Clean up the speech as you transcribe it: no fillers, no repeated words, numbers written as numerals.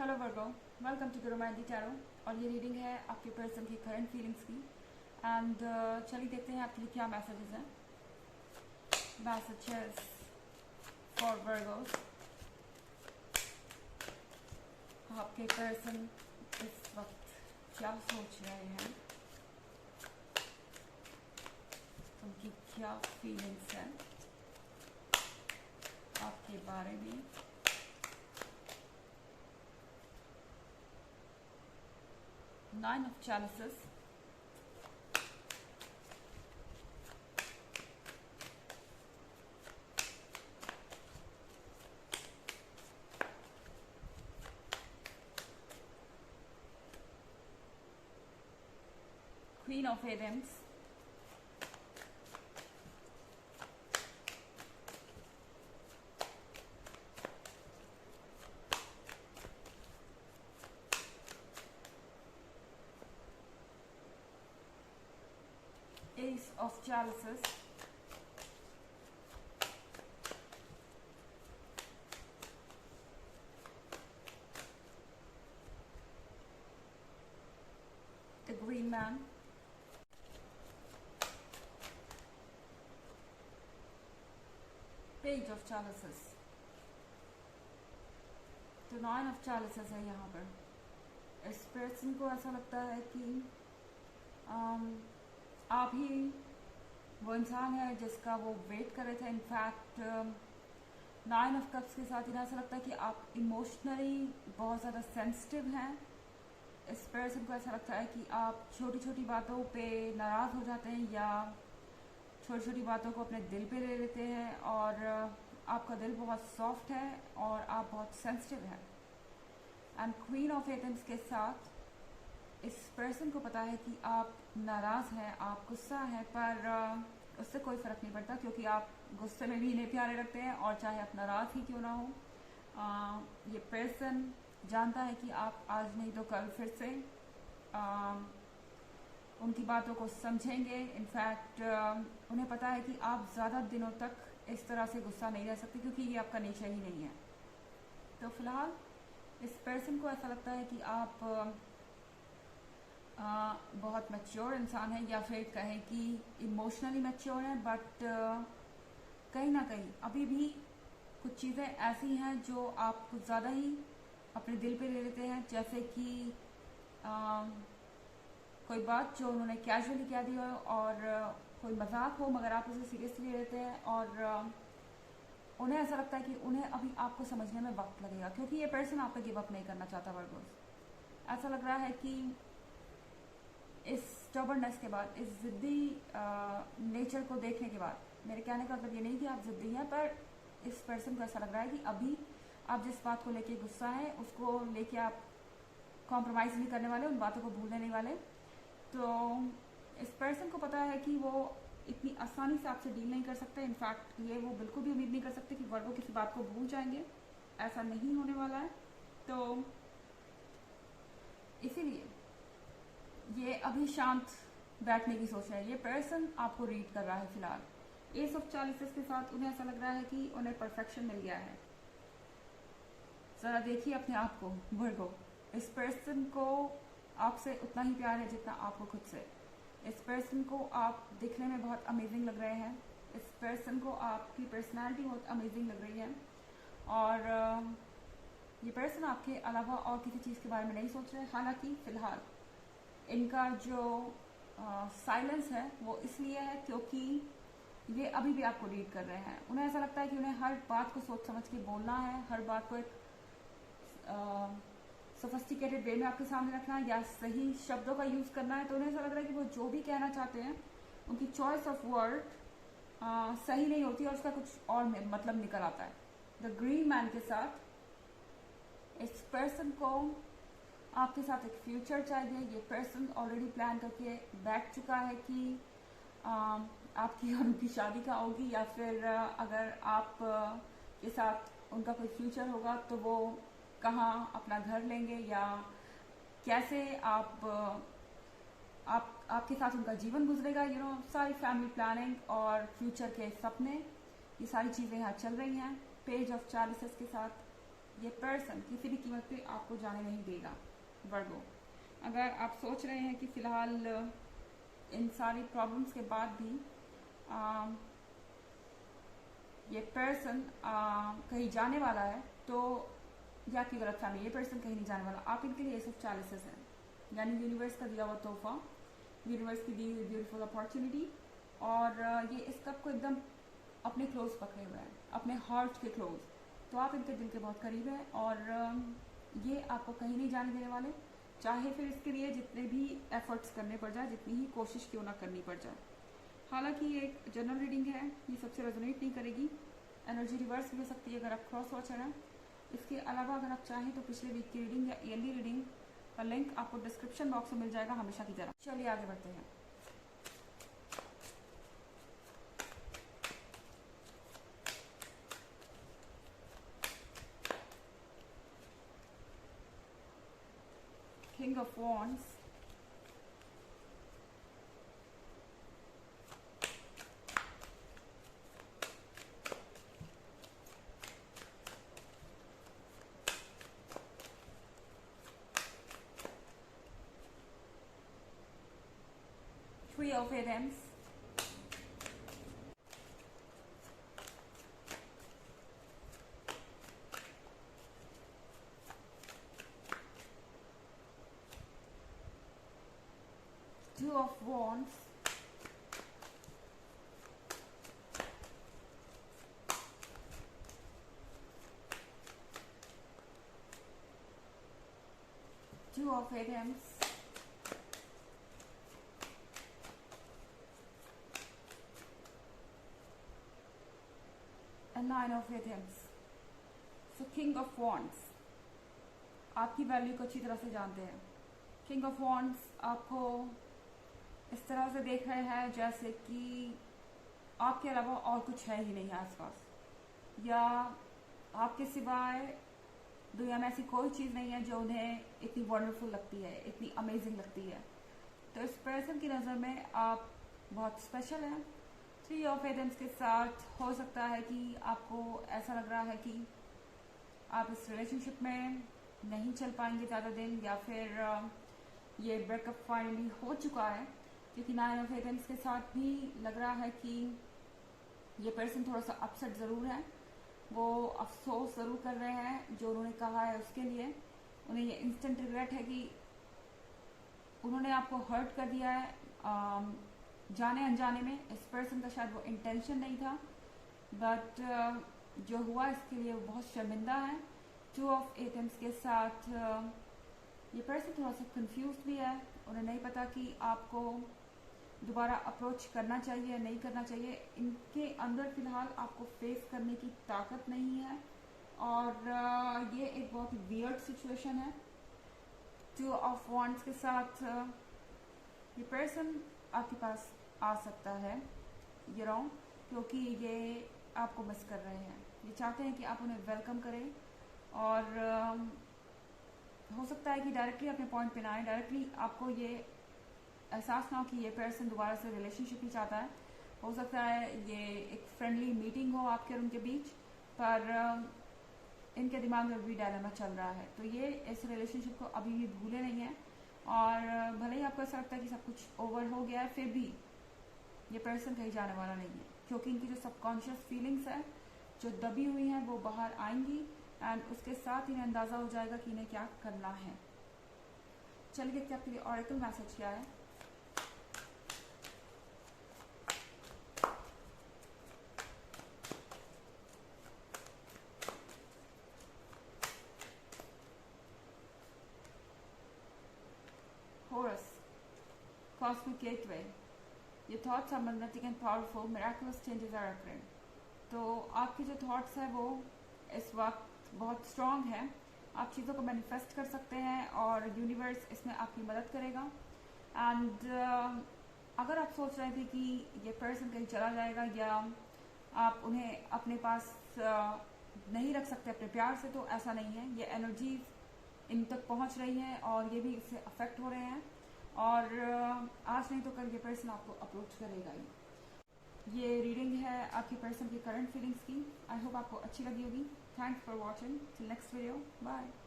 Hello Virgo, welcome to the romantic tarot. और ये reading है आपके पर्सन की करंट फीलिंग्स की। एंड चलिए देखते हैं आपके लिए क्या मैसेजेस हैं। Messages for Virgo's. आपके पर्सन इस वक्त क्या सोच रहे हैं, उनकी क्या फीलिंग्स हैं आपके बारे में। Nine of chalices, queen of Adams, ace of chalices, the green man, page of chalices. तो नाइन ऑफ चैलिसेस है यहाँ पर। इस पर्सन को ऐसा लगता है कि आप ही वो इंसान है जिसका वो वेट कर रहे थे। इनफैक्ट नाइन ऑफ कप्स के साथ इन्हें ऐसा लगता है कि आप इमोशनली बहुत ज़्यादा सेंसिटिव हैं। इस पर्सन को ऐसा लगता है कि आप छोटी छोटी बातों पे नाराज़ हो जाते हैं या छोटी छोटी बातों को अपने दिल पे ले लेते हैं, और आपका दिल बहुत सॉफ्ट है और आप बहुत सेंसिटिव हैं। एंड क्वीन ऑफ एथेंस के साथ इस पर्सन को पता है कि आप नाराज़ हैं, आप गुस्सा हैं, पर उससे कोई फ़र्क नहीं पड़ता क्योंकि आप गुस्से में भी इन्हें प्यारे रखते हैं, और चाहे आप नाराज़ ही क्यों ना हो। ये पर्सन जानता है कि आप आज नहीं तो कल फिर से उनकी बातों को समझेंगे। इनफैक्ट उन्हें पता है कि आप ज़्यादा दिनों तक इस तरह से गुस्सा नहीं रह सकते क्योंकि ये आपका नेचर ही नहीं है। तो फिलहाल इस पर्सन को ऐसा लगता है कि आप बहुत मैच्योर इंसान है, या फिर कहें कि इमोशनली मैच्योर हैं, बट कहीं ना कहीं अभी भी कुछ चीज़ें ऐसी हैं जो आप कुछ ज़्यादा ही अपने दिल पे ले लेते हैं। जैसे कि कोई बात जो उन्होंने कैजुअली कह दी हो और कोई मजाक हो, मगर आप उसे सीरियसली ले लेते हैं, और उन्हें ऐसा लगता है कि उन्हें अभी आपको समझने में वक्त लगेगा क्योंकि ये पर्सन आप पे गिव अप नहीं करना चाहता। वर्गोस ऐसा लग रहा है कि इस स्टबर्ननेस के बाद, इस ज़िद्दी नेचर को देखने के बाद, मेरे कहने का मतलब ये नहीं कि आप ज़िद्दी हैं, पर इस पर्सन को ऐसा लग रहा है कि अभी आप जिस बात को लेके गुस्सा है उसको लेके आप कॉम्प्रोमाइज़ नहीं करने वाले, उन बातों को भूलने नहीं वाले। तो इस पर्सन को पता है कि वो इतनी आसानी से आपसे डील नहीं कर सकते। इनफैक्ट ये वो बिल्कुल भी उम्मीद नहीं कर सकते कि वर्गो किसी बात को भूल जाएंगे, ऐसा नहीं होने वाला है। तो इसीलिए ये अभी शांत बैठने की सोच है। ये पर्सन आपको रीड कर रहा है फिलहाल। एस ऑफ चैलिसेस के साथ उन्हें ऐसा लग रहा है कि उन्हें परफेक्शन मिल गया है। ज़रा देखिए अपने आप को वर्गो। इस पर्सन को आपसे उतना ही प्यार है जितना आपको खुद से। इस पर्सन को आप दिखने में बहुत अमेजिंग लग रहे हैं। इस पर्सन को आपकी पर्सनालिटी बहुत अमेजिंग लग रही है, और ये पर्सन आपके अलावा और किसी चीज़ के बारे में नहीं सोच रहे। हालांकि फ़िलहाल इनका जो साइलेंस है वो इसलिए है क्योंकि ये अभी भी आपको रीड कर रहे हैं। उन्हें ऐसा लगता है कि उन्हें हर बात को सोच समझ के बोलना है, हर बात को एक सोफिस्टिकेटेड वे में आपके सामने रखना है, या सही शब्दों का यूज़ करना है। तो उन्हें ऐसा लग रहा है कि वो जो भी कहना चाहते हैं, उनकी चॉइस ऑफ वर्ड सही नहीं होती और उसका कुछ और मतलब निकल आता है। द ग्रीन मैन के साथ इस पर्सन को आपके साथ एक फ्यूचर चाहिए। ये पर्सन ऑलरेडी प्लान करके बैठ चुका है कि आपकी और उनकी शादी का होगी, या फिर अगर आप के साथ उनका कोई फ्यूचर होगा तो वो कहाँ अपना घर लेंगे, या कैसे आपके साथ उनका जीवन गुजरेगा। सारी फैमिली प्लानिंग और फ्यूचर के सपने, ये सारी चीज़ें यहाँ चल रही हैं। पेज ऑफ चैलिसेस के साथ ये पर्सन किसी भी कीमत पे आपको जाने नहीं देगा। वर्गो, अगर आप सोच रहे हैं कि फ़िलहाल इन सारी प्रॉब्लम्स के बाद भी ये पर्सन कहीं जाने वाला है, तो ये आपकी गलत फहमी। ये पर्सन कहीं नहीं जाने वाला, आप इनके लिए एस ऑफ चैलिसेस हैं, यानी यूनिवर्स का दिया हुआ तोहफा, यूनिवर्स की दी हुई ब्यूटीफुल अपॉर्चुनिटी। और ये इस कप को एकदम अपने क्लोज पकड़े हुए हैं, अपने हार्ट के क्लोज। तो आप इनके दिल के बहुत करीब हैं और ये आपको कहीं नहीं जाने देने वाले, चाहे फिर इसके लिए जितने भी एफर्ट्स करने पड़ जाए, जितनी ही कोशिश क्यों ना करनी पड़ जाए। हालांकि ये एक जनरल रीडिंग है, ये सबसे रेजोनेट नहीं करेगी, एनर्जी रिवर्स भी हो सकती है अगर आप क्रॉस वॉचर हैं। इसके अलावा अगर आप चाहें तो पिछले वीक की रीडिंग या ईयरली रीडिंग का लिंक आपको डिस्क्रिप्शन बॉक्स में मिल जाएगा, हमेशा की तरह। चलिए आगे बढ़ते हैं। King of Wands, Three of Wands, Two of Wands, Two of Wands, and Nine of Wands. So King of Wands आपकी वैल्यू को अच्छी तरह से जानते हैं। किंग ऑफ वॉन्ड्स आपको इस तरह से देख रहे हैं जैसे कि आपके अलावा और कुछ है ही नहीं आसपास, या आपके सिवाय दुनिया में ऐसी कोई चीज़ नहीं है जो उन्हें इतनी वंडरफुल लगती है, इतनी अमेजिंग लगती है। तो इस पर्सन की नज़र में आप बहुत स्पेशल हैं। थ्री ऑफ एडम्स के साथ हो सकता है कि आपको ऐसा लग रहा है कि आप इस रिलेशनशिप में नहीं चल पाएंगे ज़्यादा दिन, या फिर ये ब्रेकअप फाइनली हो चुका है। क्योंकि नाइन ऑफ एडम्स के साथ भी लग रहा है कि ये पर्सन थोड़ा सा अपसेट ज़रूर है, वो अफसोस ज़रूर कर रहे हैं जो उन्होंने कहा है उसके लिए। उन्हें ये इंस्टेंट रिग्रेट है कि उन्होंने आपको हर्ट कर दिया है जाने अनजाने में। इस पर्सन का शायद वो इंटेंशन नहीं था, बट जो हुआ इसके लिए वो बहुत शर्मिंदा है। टू ऑफ एटम्स के साथ ये पर्सन थोड़ा सा कंफ्यूज भी है, उन्हें नहीं पता कि आपको दोबारा अप्रोच करना चाहिए या नहीं करना चाहिए। इनके अंदर फ़िलहाल आपको फेस करने की ताकत नहीं है, और ये एक बहुत ही वियर्ड सिचुएशन है। टू ऑफ वॉन्ड्स के साथ ये पर्सन आपके पास आ सकता है, ये रॉन्ग, क्योंकि ये आपको मिस कर रहे हैं। ये चाहते हैं कि आप उन्हें वेलकम करें, और हो सकता है कि डायरेक्टली अपने पॉइंट पे ना आए, डायरेक्टली आपको ये एहसास ना हो कि ये पर्सन दोबारा से रिलेशनशिप ही चाहता है। हो सकता है ये एक फ्रेंडली मीटिंग हो आपके और उनके बीच, पर इनके दिमाग में भी डायलेमा चल रहा है। तो ये इस रिलेशनशिप को अभी भी भूले नहीं है, और भले ही आपको ऐसा लगता है कि सब कुछ ओवर हो गया है, फिर भी ये पर्सन कहीं जाने वाला नहीं है, क्योंकि इनकी जो सबकॉन्शियस फीलिंग्स है जो दबी हुई हैं वो बाहर आएंगी, एंड उसके साथ इन्हें अंदाज़ा हो जाएगा कि इन्हें क्या करना है। चलिए देखते हैं आपके लिए ऑरेकल मैसेज क्या है। Horus, Cosmic Gateway, your thoughts are magnetic and powerful, miraculous changes are occurring। तो आपकी जो थॉट्स है वो इस वक्त बहुत स्ट्रॉन्ग है, आप चीज़ों को मैनिफेस्ट कर सकते हैं और यूनिवर्स इसमें आपकी मदद करेगा। एंड अगर आप सोच रहे थे कि ये पर्सन कहीं चला जाएगा या आप उन्हें अपने पास नहीं रख सकते अपने प्यार से, तो ऐसा नहीं है। ये एनर्जी इन तक पहुंच रही है और ये भी इससे अफेक्ट हो रहे हैं, और आज नहीं तो कल ये पर्सन आपको अप्रोच करेगा ही। ये रीडिंग है आपके पर्सन की करंट फीलिंग्स की। आई होप आपको अच्छी लगी होगी। Thanks for watching. Till next video. Bye.